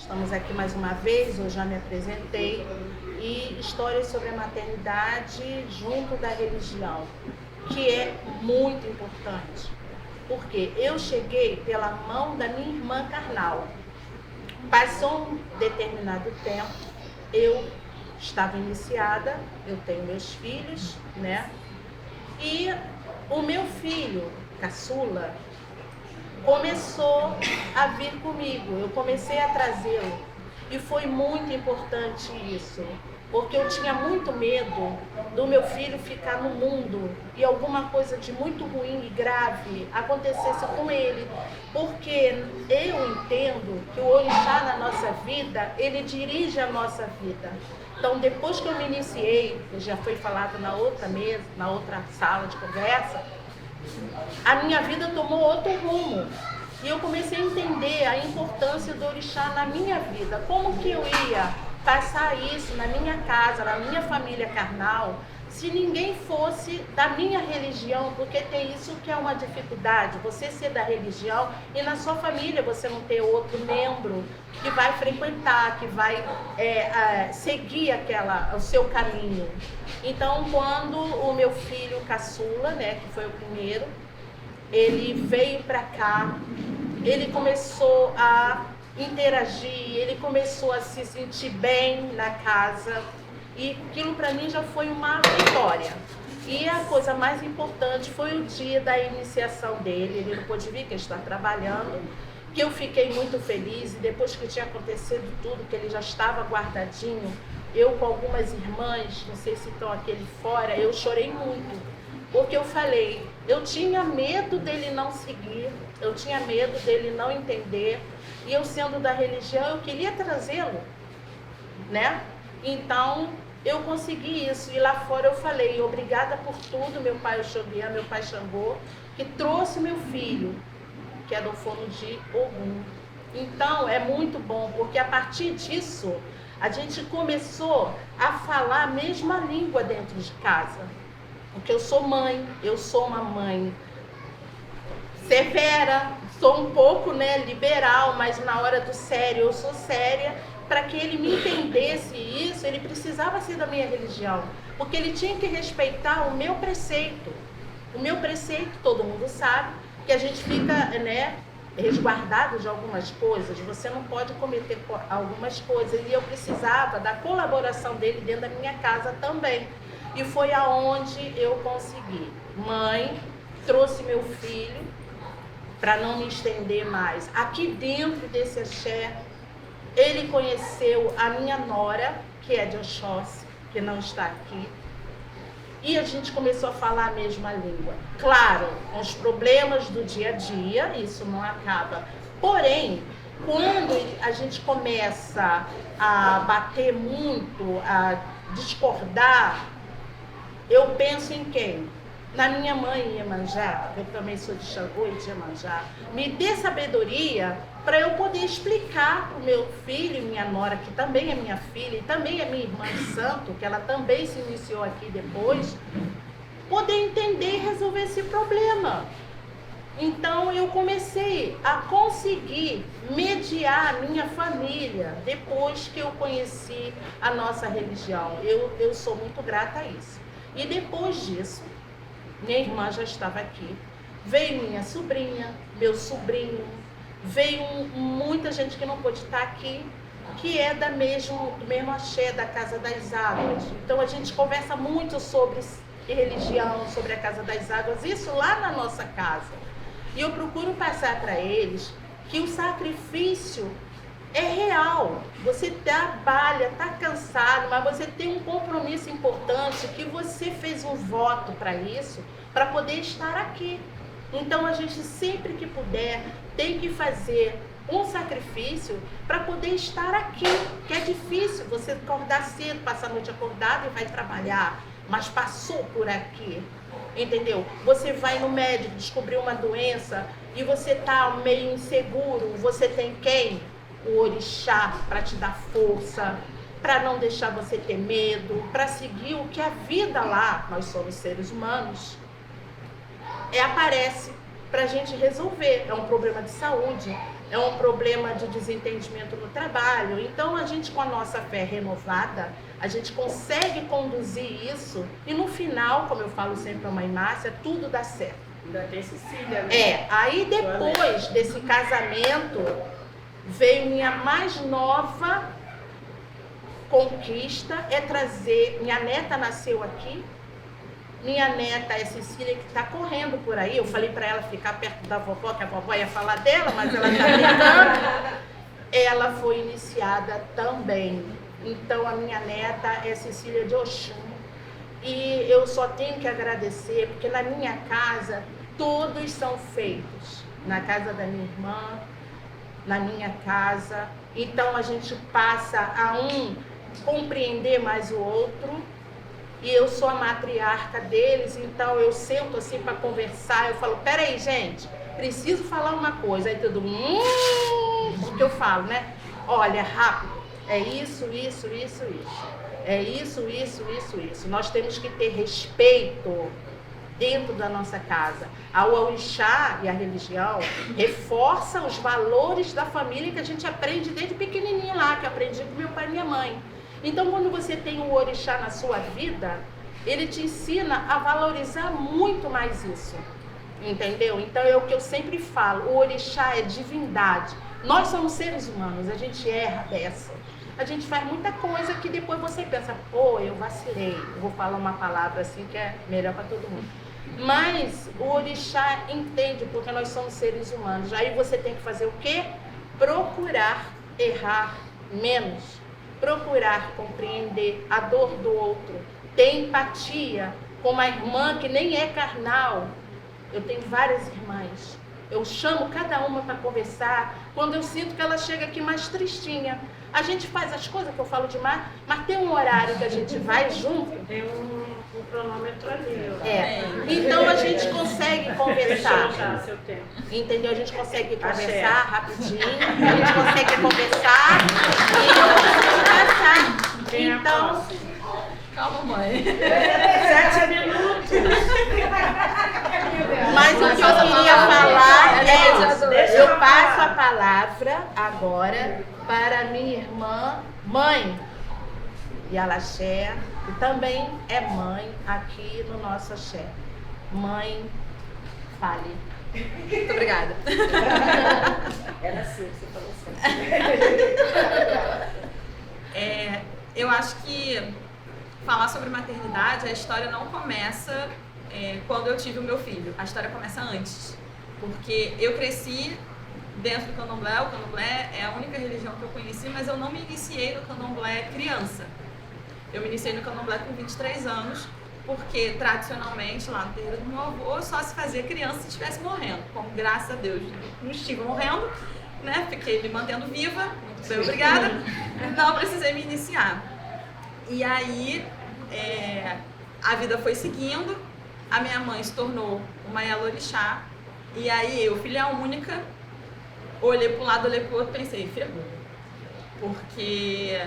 Estamos aqui mais uma vez, eu já me apresentei, e histórias sobre a maternidade junto da religião, que é muito importante, porque eu cheguei pela mão da minha irmã carnal. Passou um determinado tempo, eu estava iniciada, eu tenho meus filhos, né? E o meu filho, caçula, começou a vir comigo, eu comecei a trazê-lo. E foi muito importante isso, porque eu tinha muito medo do meu filho ficar no mundo e alguma coisa de muito ruim e grave acontecesse com ele. Porque eu entendo que o orixá na nossa vida, ele dirige a nossa vida. Então, depois que eu me iniciei, que já foi falado na outra mesa, na outra sala de conversa, a minha vida tomou outro rumo. E eu comecei a entender a importância do orixá na minha vida. Como que eu ia passar isso na minha casa, na minha família carnal, se ninguém fosse da minha religião? Porque tem isso que é uma dificuldade, você ser da religião e na sua família você não ter outro membro que vai frequentar, que vai seguir o seu caminho. Então, quando o meu filho caçula, né, que foi o primeiro, ele veio para cá, ele começou a interagir, ele começou a se sentir bem na casa, e aquilo para mim já foi uma vitória. E a coisa mais importante foi o dia da iniciação dele. Ele não pôde vir, que ele está trabalhando, que eu fiquei muito feliz. E depois que tinha acontecido tudo, que ele já estava guardadinho, eu com algumas irmãs, não sei se estão aqui fora, eu chorei muito. Porque eu falei, eu tinha medo dele não seguir, eu tinha medo dele não entender, e eu sendo da religião, eu queria trazê-lo, né? Então, eu consegui isso, e lá fora eu falei, obrigada por tudo, meu pai Oxoguian, meu pai Xangô, que trouxe meu filho, que é do Fono de Ogum. Então, é muito bom, porque a partir disso, a gente começou a falar a mesma língua dentro de casa. Porque eu sou mãe, eu sou uma mãe severa, sou um pouco, né, liberal, mas na hora do sério eu sou séria. Para que ele me entendesse isso, ele precisava ser da minha religião, porque ele tinha que respeitar o meu preceito. O meu preceito, todo mundo sabe, que a gente fica, né, resguardado de algumas coisas, você não pode cometer algumas coisas, e eu precisava da colaboração dele dentro da minha casa também. E foi aonde eu consegui. Mãe, trouxe meu filho, para não me estender mais. Aqui dentro desse axé, ele conheceu a minha nora, que é de Oxóssi, que não está aqui. E a gente começou a falar a mesma língua. Claro, com os problemas do dia a dia, isso não acaba. Porém, quando a gente começa a bater muito, a discordar, eu penso em quem? Na minha mãe Iemanjá, eu também sou de Xangô e de Iemanjá. Me dê sabedoria para eu poder explicar para o meu filho e minha nora, que também é minha filha e também é minha irmã de santo, que ela também se iniciou aqui depois, poder entender e resolver esse problema. Então eu comecei a conseguir mediar a minha família depois que eu conheci a nossa religião. Eu sou muito grata a isso. E depois disso, minha irmã já estava aqui, veio minha sobrinha, meu sobrinho, veio muita gente que não pôde estar aqui, que é do mesmo axé da Casa das Águas. Então a gente conversa muito sobre religião, sobre a Casa das Águas, isso lá na nossa casa. E eu procuro passar para eles que o sacrifício é real. Você trabalha, está cansado, mas você tem um compromisso importante, que você fez um voto para isso, para poder estar aqui. Então a gente sempre que puder tem que fazer um sacrifício para poder estar aqui, que é difícil você acordar cedo, passar a noite acordado e vai trabalhar, mas passou por aqui, entendeu? Você vai no médico, descobriu uma doença e você está meio inseguro, você tem quem? O orixá para te dar força, para não deixar você ter medo, para seguir o que a vida lá, nós somos seres humanos, aparece. para a gente resolver. É um problema de saúde, é um problema de desentendimento no trabalho. Então, a gente, com a nossa fé renovada, a gente consegue conduzir isso e no final, como eu falo sempre para a mãe Márcia, tudo dá certo. Ainda tem Cecília, né? Aí depois desse casamento, veio minha mais nova conquista, é trazer... Minha neta nasceu aqui. Minha neta é Cecília, que está correndo por aí. Eu falei para ela ficar perto da vovó, que a vovó ia falar dela, mas ela está brincando. Ela foi iniciada também. Então, a minha neta é Cecília de Oxum. E eu só tenho que agradecer, porque na minha casa, todos são feitos. Na casa da minha irmã, na minha casa. Então, a gente passa a compreender mais o outro. E eu sou a matriarca deles, então eu sento assim para conversar, eu falo, peraí, gente, preciso falar uma coisa. Aí todo mundo, o que eu falo, né? Olha, rápido, é isso. É isso. Nós temos que ter respeito dentro da nossa casa. O orixá e a religião reforça os valores da família que a gente aprende desde pequenininho lá, que eu aprendi com meu pai e minha mãe. Então, quando você tem um orixá na sua vida, ele te ensina a valorizar muito mais isso, entendeu? Então, é o que eu sempre falo, o orixá é divindade. Nós somos seres humanos, a gente erra dessa. A gente faz muita coisa que depois você pensa, pô, eu vacilei. Eu vou falar uma palavra assim que é melhor para todo mundo. Mas o orixá entende, porque nós somos seres humanos. Aí você tem que fazer o quê? Procurar errar menos. Procurar compreender a dor do outro, ter empatia com uma irmã que nem é carnal. Eu tenho várias irmãs, eu chamo cada uma para conversar, quando eu sinto que ela chega aqui mais tristinha. A gente faz as coisas que eu falo demais, mas tem um horário que a gente vai junto. Tem um cronômetro ali. Então a gente consegue conversar. Já, seu tempo. Entendeu? A gente consegue conversar rapidinho, a gente consegue conversar e então, calma, mãe. 7 minutos. Mas o que eu queria falar é, eu passo a palavra agora para minha irmã, mãe Yalaxé, que também é mãe aqui no nosso axé. Mãe, fale. Muito obrigada. Era assim, você falou assim. Eu acho que falar sobre maternidade, a história não começa quando eu tive o meu filho. A história começa antes. Porque eu cresci dentro do candomblé. O candomblé é a única religião que eu conheci, mas eu não me iniciei no candomblé criança. Eu me iniciei no candomblé com 23 anos, porque tradicionalmente lá no terreiro do meu avô só se fazia criança se estivesse morrendo. Como graças a Deus não estive morrendo, né? Fiquei me mantendo viva, muito bem, obrigada. Não precisei me iniciar. E aí a vida foi seguindo, a minha mãe se tornou uma Yalorixá, e aí eu, filha única, olhei para um lado, olhei para o outro, pensei, ferrou. Porque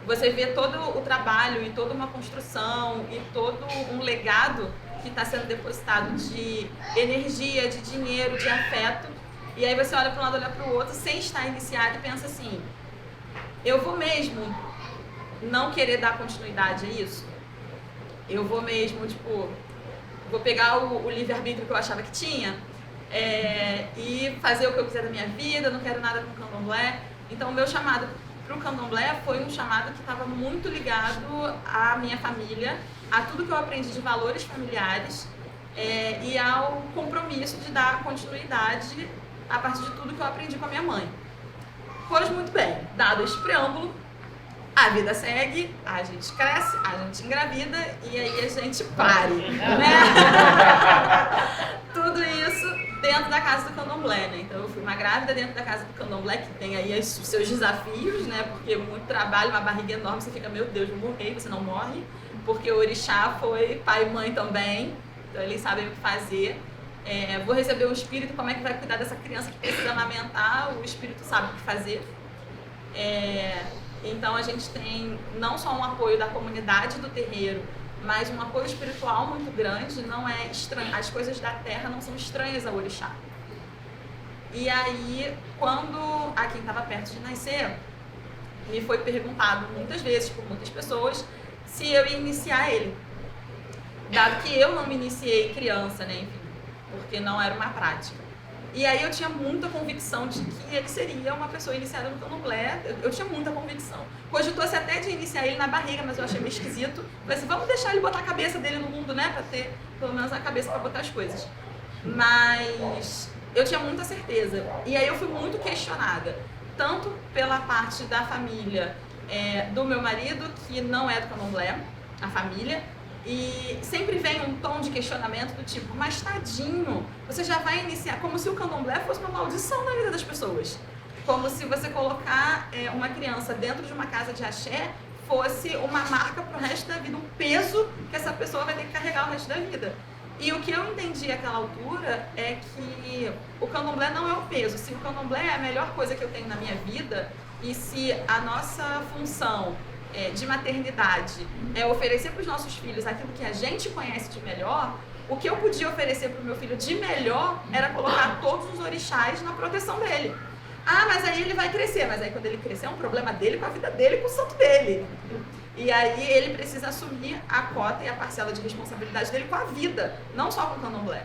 você vê todo o trabalho e toda uma construção e todo um legado que está sendo depositado de energia, de dinheiro, de afeto. E aí você olha para um lado, olha para o outro, sem estar iniciado e pensa assim, eu vou mesmo não querer dar continuidade a isso? Eu vou mesmo, vou pegar o livre-arbítrio que eu achava que tinha e fazer o que eu quiser da minha vida, não quero nada com o candomblé. Então o meu chamado para o candomblé foi um chamado que estava muito ligado à minha família, a tudo que eu aprendi de valores familiares e ao compromisso de dar continuidade a partir de tudo que eu aprendi com a minha mãe. Pois muito bem, dado este preâmbulo, a vida segue, a gente cresce, a gente engravida e aí a gente pare, né? Tudo isso dentro da casa do candomblé, né? Então eu fui uma grávida dentro da casa do candomblé, que tem aí os seus desafios, né? Porque muito trabalho, uma barriga enorme, você fica, meu Deus, vou morrer, você não morre, porque o orixá foi pai e mãe também, então eles sabem o que fazer. Vou receber o espírito, como é que vai cuidar dessa criança que precisa amamentar, o espírito sabe o que fazer. Então a gente tem não só um apoio da comunidade do terreiro, mas um apoio espiritual muito grande. Não é estranho, as coisas da terra não são estranhas ao orixá. E aí, quando a quem estava perto de nascer, me foi perguntado muitas vezes por muitas pessoas se eu ia iniciar ele. Dado que eu não me iniciei criança, né, enfim, porque não era uma prática. E aí eu tinha muita convicção de que ele seria uma pessoa iniciada no candomblé. Eu tinha muita convicção. Cogitou-se até de iniciar ele na barriga, mas eu achei meio esquisito. Falei assim, vamos deixar ele botar a cabeça dele no mundo, né? Pra ter pelo menos a cabeça pra botar as coisas. Mas eu tinha muita certeza. E aí eu fui muito questionada. Tanto pela parte da família do meu marido, que não é do candomblé, a família. E sempre vem um tom de questionamento do tipo, mas tadinho, você já vai iniciar, como se o candomblé fosse uma maldição na vida das pessoas. Como se você colocar uma criança dentro de uma casa de axé fosse uma marca pro resto da vida, um peso que essa pessoa vai ter que carregar o resto da vida. E o que eu entendi àquela altura é que o candomblé não é o peso. Se o candomblé é a melhor coisa que eu tenho na minha vida, e se a nossa função de maternidade é oferecer para os nossos filhos aquilo que a gente conhece de melhor, o que eu podia oferecer para o meu filho de melhor era colocar todos os orixás na proteção dele. Ah, mas aí ele vai crescer. Mas aí quando ele crescer é um problema dele com a vida dele, com o santo dele. E aí ele precisa assumir a cota e a parcela de responsabilidade dele com a vida, não só com o candomblé.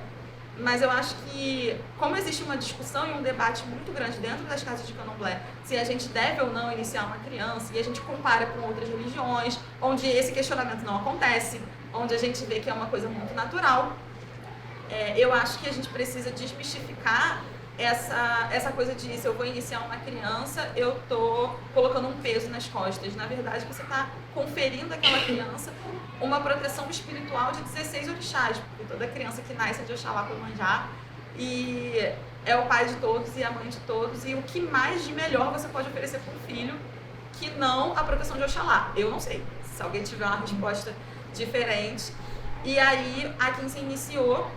Mas eu acho que, como existe uma discussão e um debate muito grande dentro das casas de candomblé, se a gente deve ou não iniciar uma criança, e a gente compara com outras religiões, onde esse questionamento não acontece, onde a gente vê que é uma coisa muito natural, eu acho que a gente precisa desmistificar essa coisa de, se eu vou iniciar uma criança, eu estou colocando um peso nas costas. Na verdade, você está conferindo àquela criança uma proteção espiritual de 16 orixás, porque toda criança que nasce é de Oxalá por Manjá, e é o pai de todos e a mãe de todos, e o que mais de melhor você pode oferecer para um filho que não a proteção de Oxalá? Eu não sei, se alguém tiver uma resposta diferente. E aí, a quem se iniciou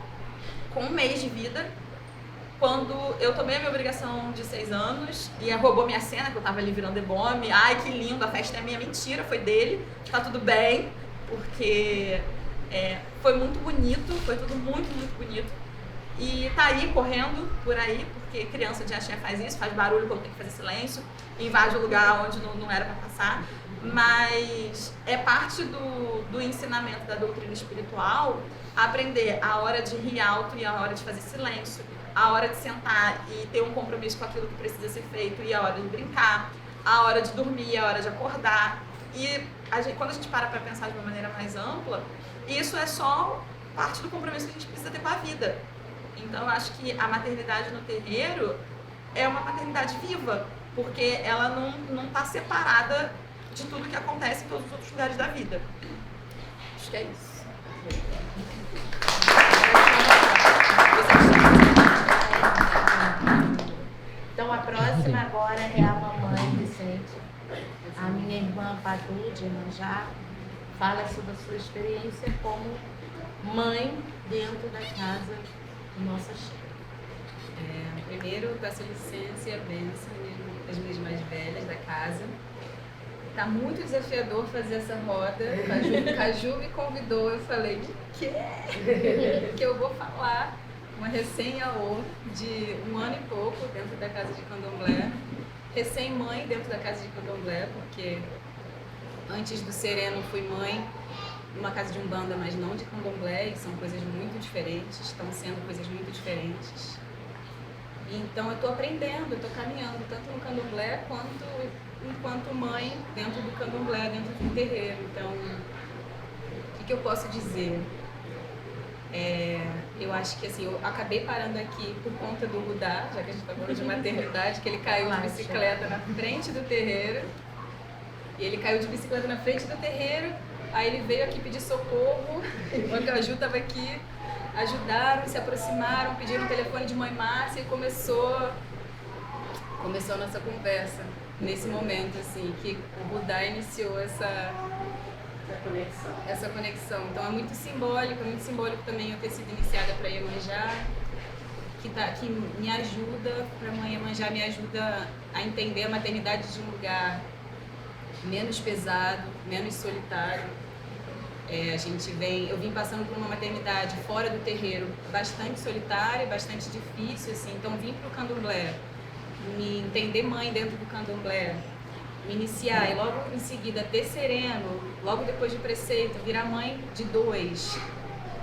com 1 mês de vida, quando eu tomei a minha obrigação de 6 anos e roubou minha cena, que eu tava ali virando ebome. Ai, que lindo, a festa é minha. Mentira, foi dele. Tá tudo bem, porque foi muito bonito, foi tudo muito, muito bonito. E tá aí, correndo por aí, porque criança de axé faz isso, faz barulho quando tem que fazer silêncio, invade o lugar onde não era para passar. Mas é parte do ensinamento da doutrina espiritual aprender a hora de rir alto e a hora de fazer silêncio, a hora de sentar e ter um compromisso com aquilo que precisa ser feito, e a hora de brincar, a hora de dormir, a hora de acordar. E quando a gente para pensar de uma maneira mais ampla, isso é só parte do compromisso que a gente precisa ter com a vida. Então eu acho que a maternidade no terreiro é uma maternidade viva, porque ela não está separada de tudo que acontece em todos os outros lugares da vida. Acho que é isso. Então a próxima agora é a mamãe Vicente, a minha irmã Padu de Manjá. Fala sobre a sua experiência como mãe dentro da casa do nosso axé. Primeiro, peço licença e a bênção das minhas mais velhas da casa. Tá muito desafiador fazer essa roda. Caju me convidou, eu falei, o quê? Que eu vou falar. Uma recém-aô de 1 ano e pouco dentro da casa de candomblé. Recém-mãe dentro da casa de candomblé, porque antes do Sereno fui mãe numa casa de umbanda, mas não de candomblé, e são coisas muito diferentes, estão sendo coisas muito diferentes. E então eu estou aprendendo, eu estou caminhando, tanto no candomblé quanto enquanto mãe dentro do candomblé, dentro do terreiro. Então, o que eu posso dizer? Eu acho que assim, eu acabei parando aqui por conta do Rudá, já que a gente está falando de maternidade, que ele caiu de bicicleta na frente do terreiro. E ele caiu de bicicleta na frente do terreiro, aí ele veio aqui pedir socorro, o Caju estava aqui, ajudaram, se aproximaram, pediram o telefone de mãe Márcia e começou a nossa conversa. Nesse momento, assim, que o Rudá iniciou essa conexão. Então é muito simbólico também eu ter sido iniciada para Iemanjá, que me ajuda, para mãe Iemanjá me ajuda a entender a maternidade de um lugar menos pesado, menos solitário. Eu vim passando por uma maternidade fora do terreiro, bastante solitária, bastante difícil, assim. Então vim para o candomblé, me entender mãe dentro do candomblé, me iniciar e logo em seguida ter sereno, logo depois de preceito, virar mãe de 2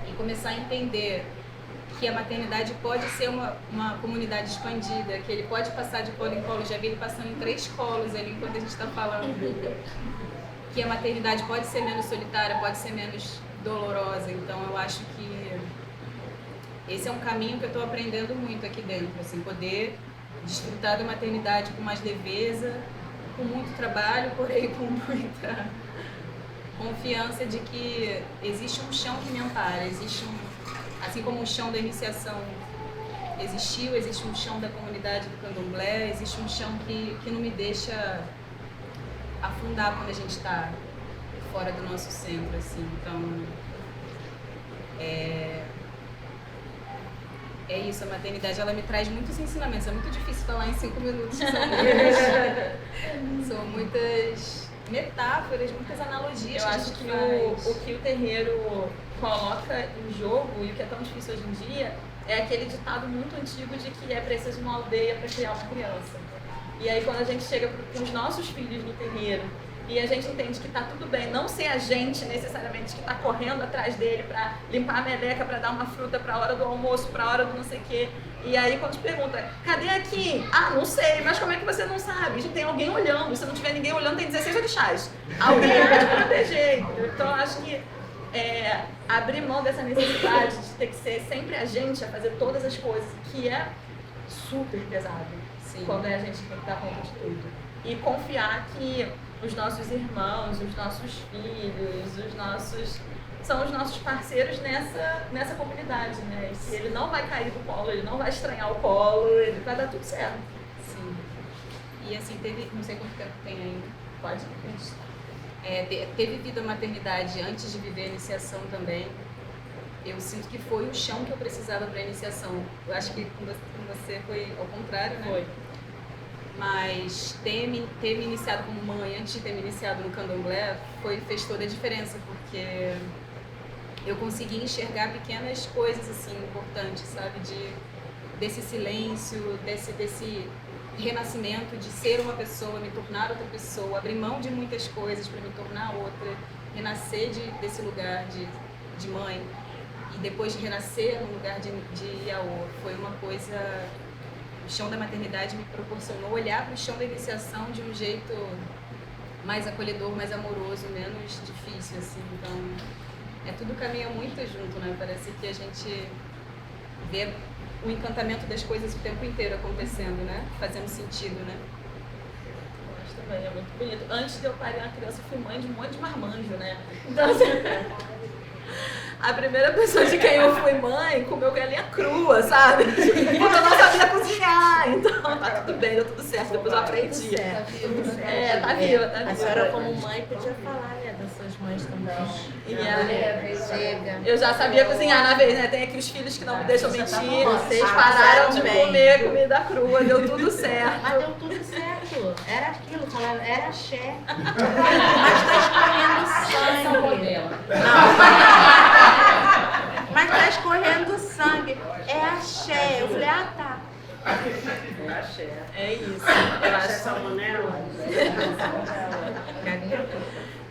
e começar a entender que a maternidade pode ser uma comunidade expandida, que ele pode passar de colo em colo, já vi ele passando em 3 colos ali enquanto a gente está falando, que a maternidade pode ser menos solitária, pode ser menos dolorosa. Então eu acho que esse é um caminho que eu estou aprendendo muito aqui dentro, assim, poder desfrutar da maternidade com mais leveza, com muito trabalho, porém com muita confiança de que existe um chão que me ampara, assim como o chão da iniciação existiu, existe um chão da comunidade do candomblé, existe um chão que não me deixa afundar quando a gente está fora do nosso centro, assim. Então, é isso, a maternidade, ela me traz muitos ensinamentos. É muito difícil falar em 5 minutos. São muitas metáforas, muitas analogias. Eu acho que o que o terreiro coloca em jogo, e o que é tão difícil hoje em dia, é aquele ditado muito antigo de que é preciso uma aldeia para criar uma criança. E aí quando a gente chega com os nossos filhos no terreiro, e a gente entende que tá tudo bem, não ser a gente necessariamente que tá correndo atrás dele para limpar a meleca, para dar uma fruta para a hora do almoço, para a hora do não sei o quê. E aí quando te pergunta, cadê aqui? Ah, não sei, mas como é que você não sabe? Tem alguém olhando, se não tiver ninguém olhando, tem 16 orixás. Alguém vai te proteger. Então eu acho que abrir mão dessa necessidade de ter que ser sempre a gente a fazer todas as coisas, que é super pesado. Sim. Quando a gente tem que dar conta de tudo. E confiar que os nossos irmãos, os nossos filhos, são os nossos parceiros nessa comunidade, né? E que ele não vai cair do colo, ele não vai estranhar o colo, ele vai dar tudo certo. Sim. E assim, não sei quanto tempo tem ainda. Pode. Ter vivido a maternidade antes de viver a iniciação também, eu sinto que foi o chão que eu precisava para a iniciação. Eu acho que com você foi ao contrário, né? Foi. Mas ter me iniciado como mãe antes de ter me iniciado no candomblé fez toda a diferença, porque eu consegui enxergar pequenas coisas assim importantes, sabe? Desse silêncio, desse renascimento, de ser uma pessoa, me tornar outra pessoa, abrir mão de muitas coisas para me tornar outra, renascer desse lugar de mãe e depois de renascer no lugar de Iaô. Foi uma coisa... O chão da maternidade me proporcionou olhar para o chão da iniciação de um jeito mais acolhedor, mais amoroso, menos difícil, assim. Então, tudo caminha muito junto, né? Parece que a gente vê o encantamento das coisas o tempo inteiro acontecendo, né? Fazendo sentido, né? Eu acho também, é muito bonito. Antes de eu parir uma criança, eu fui mãe de um monte de marmanjo, né? Então, assim, a primeira pessoa de quem eu fui mãe comeu galinha crua, sabe? Porque eu não sabia cozinhar. Então, tá tudo bem, deu tudo certo. Depois eu aprendi. Tá viva. Tá viva. A senhora, como mãe, podia falar, né, das suas mães também. Eu já sabia cozinhar na vez, né? Tem aqui os filhos que não me deixam mentir. Vocês pararam de bem. comer comida crua, deu tudo certo. Mas deu tudo certo. Era aquilo, falaram, era axé. Mas tá escorrendo sangue. Mas tá escorrendo sangue. É axé. Eu falei, tá. É isso.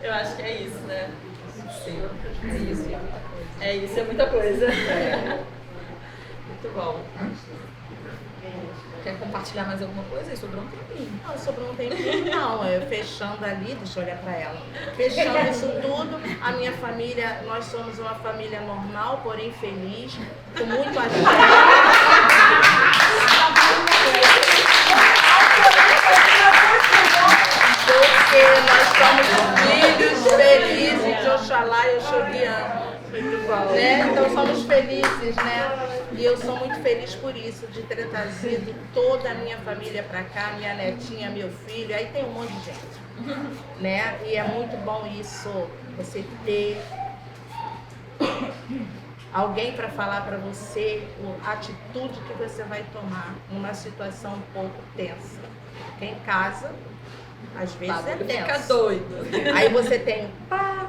Eu acho que é isso, né? Sim. É isso, é isso, é muita coisa. Muito bom. Quer compartilhar mais alguma coisa? Sobrou um tempinho. Não, sobrou um tempinho não. Eu fechando ali, deixa eu olhar pra ela. Fechando isso tudo, a minha família, nós somos uma família normal, porém feliz, com muito axé. Porque nós somos filhos felizes de Oxalá e Oxoriana. Né? Então somos felizes, né? E eu sou muito feliz por isso, de ter trazido toda a minha família para cá, minha netinha, meu filho, aí tem um monte de gente, né? E é muito bom isso, você ter alguém para falar para você a atitude que você vai tomar numa situação um pouco tensa. Porque em casa, às vezes é tenso. Fica doido. Aí você tem pá,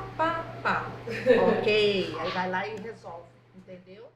Pá. Ok, aí vai lá e resolve, entendeu?